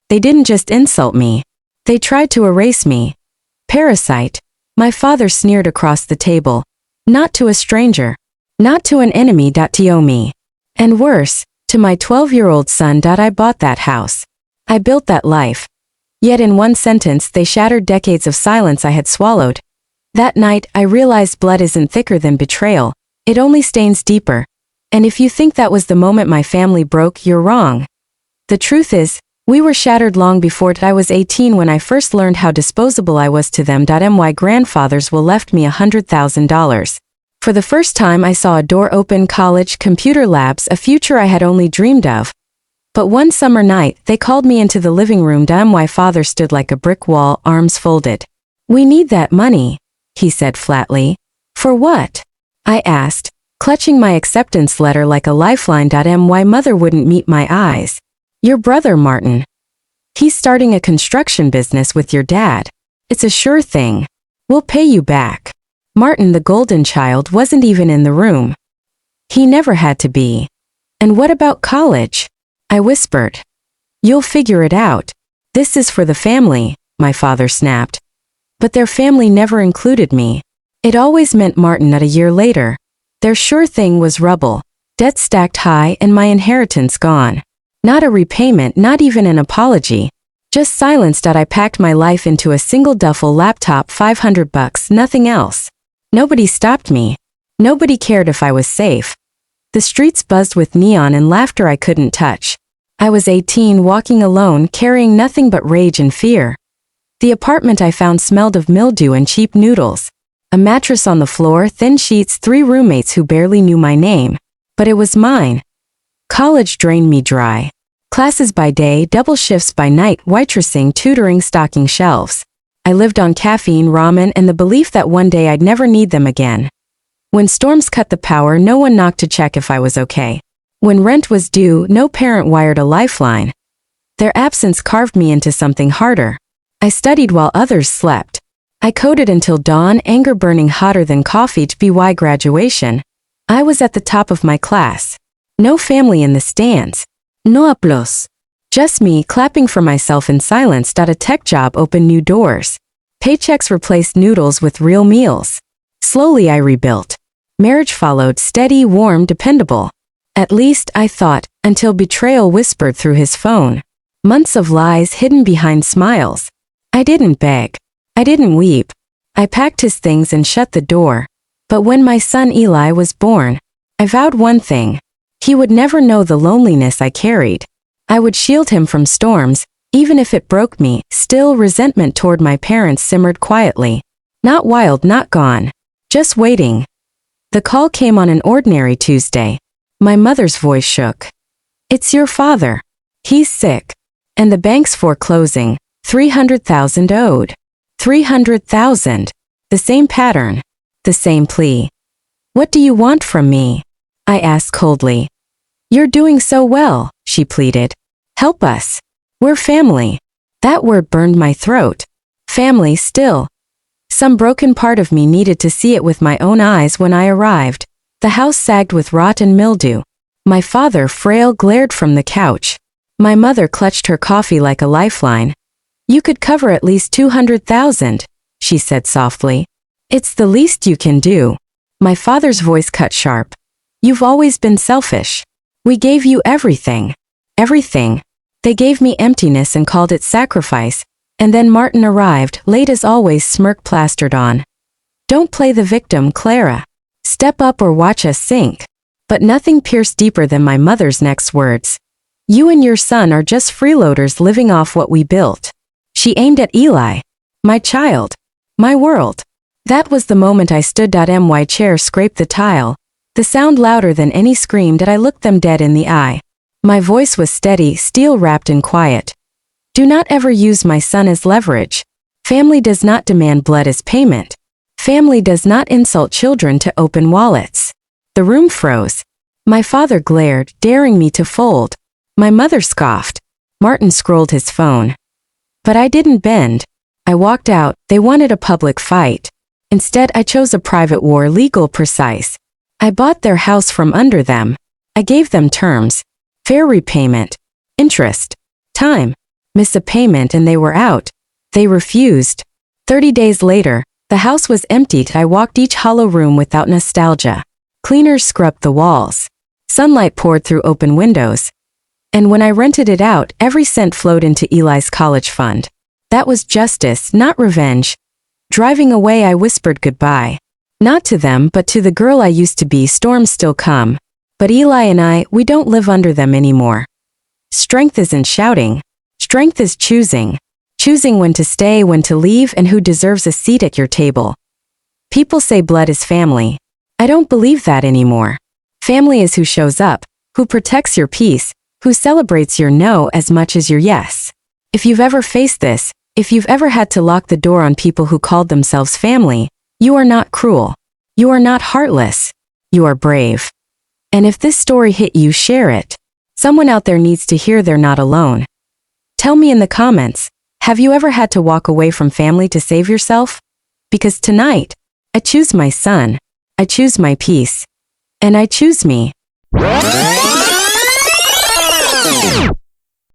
They didn't just insult me. They tried to erase me. Parasite. My father sneered across the table. Not to a stranger. Not to an enemy. To me. And worse, to my 12-year-old son. I bought that house. I built that life. Yet in one sentence they shattered decades of silence I had swallowed. That night I realized blood isn't thicker than betrayal. It only stains deeper. And if you think that was the moment my family broke, you're wrong. The truth is, we were shattered long before I was 18 when I first learned how disposable I was to them. My grandfather's will left me $100,000. For the first time I saw a door open, college, computer labs, a future I had only dreamed of. But one summer night, they called me into the living room. My father stood like a brick wall, arms folded. "We need that money," he said flatly. "For what?" I asked, clutching my acceptance letter like a lifeline. My mother wouldn't meet my eyes. "Your brother Martin. He's starting a construction business with your dad. It's a sure thing. We'll pay you back." Martin, the golden child, wasn't even in the room. He never had to be. "And what about college?" I whispered. "You'll figure it out. This is for the family," my father snapped. But their family never included me. It always meant Martin a year later. Their sure thing was rubble, debt stacked high, and my inheritance gone. Not a repayment, not even an apology. Just silence. I packed my life into a single duffel, laptop, $500, nothing else. Nobody stopped me. Nobody cared if I was safe. The streets buzzed with neon and laughter I couldn't touch. I was 18, walking alone, carrying nothing but rage and fear. The apartment I found smelled of mildew and cheap noodles. A mattress on the floor, thin sheets, 3 roommates who barely knew my name. But it was mine. College drained me dry. Classes by day, double shifts by night, waitressing, tutoring, stocking shelves. I lived on caffeine, ramen, and the belief that one day I'd never need them again. When storms cut the power, no one knocked to check if I was okay. When rent was due, no parent wired a lifeline. Their absence carved me into something harder. I studied while others slept. I coded until dawn, anger burning hotter than coffee. By graduation, I was at the top of my class. No family in the stands. No applause. Just me clapping for myself in silence. A tech job opened new doors. Paychecks replaced noodles with real meals. Slowly I rebuilt. Marriage followed, steady, warm, dependable. At least, I thought, until betrayal whispered through his phone. Months of lies hidden behind smiles. I didn't beg. I didn't weep. I packed his things and shut the door. But when my son Eli was born, I vowed one thing. He would never know the loneliness I carried. I would shield him from storms, even if it broke me. Still, resentment toward my parents simmered quietly. Not wild, not gone. Just waiting. The call came on an ordinary Tuesday. My mother's voice shook. "It's your father. He's sick. And the bank's foreclosing. 300,000 owed. 300,000. The same pattern. The same plea. "What do you want from me?" I asked coldly. "You're doing so well," she pleaded. "Help us. We're family." That word burned my throat. Family still. Some broken part of me needed to see it with my own eyes when I arrived. The house sagged with rot and mildew. My father, frail, glared from the couch. My mother clutched her coffee like a lifeline. "You could cover at least 200,000, she said softly. "It's the least you can do." My father's voice cut sharp. "You've always been selfish. We gave you everything. Everything." They gave me emptiness and called it sacrifice. And then Martin arrived, late as always, smirk plastered on. "Don't play the victim, Clara. Step up or watch us sink." But nothing pierced deeper than my mother's next words. "You and your son are just freeloaders living off what we built." She aimed at Eli. "My child. My world." That was the moment I stood. My chair scraped the tile. The sound louder than any scream. I looked them dead in the eye. My voice was steady, steel-wrapped and quiet. "Do not ever use my son as leverage. Family does not demand blood as payment. Family does not insult children to open wallets." The room froze. My father glared, daring me to fold. My mother scoffed. Martin scrolled his phone. But I didn't bend. I walked out. They wanted a public fight. Instead, I chose a private war, legal, precise. I bought their house from under them. I gave them terms. Fair repayment. Interest. Time. miss a payment and they were out. They refused. 30 days later, the house was emptied. I walked each hollow room without nostalgia. Cleaners scrubbed the walls. Sunlight poured through open windows. And when I rented it out, every cent flowed into Eli's college fund. That was justice, not revenge. Driving away, I whispered goodbye. Not to them, but to the girl I used to be. Storms still come. But Eli and we don't live under them anymore. Strength isn't shouting. Strength is choosing. Choosing when to stay, when to leave, and who deserves a seat at your table. People say blood is family. I don't believe that anymore. Family is who shows up, who protects your peace, who celebrates your no as much as your yes. If you've ever faced this, if you've ever had to lock the door on people who called themselves family, you are not cruel. You are not heartless. You are brave. And if this story hit you, share it. Someone out there needs to hear they're not alone. Tell me in the comments, have you ever had to walk away from family to save yourself? Because tonight, I choose my son, I choose my peace, and I choose me.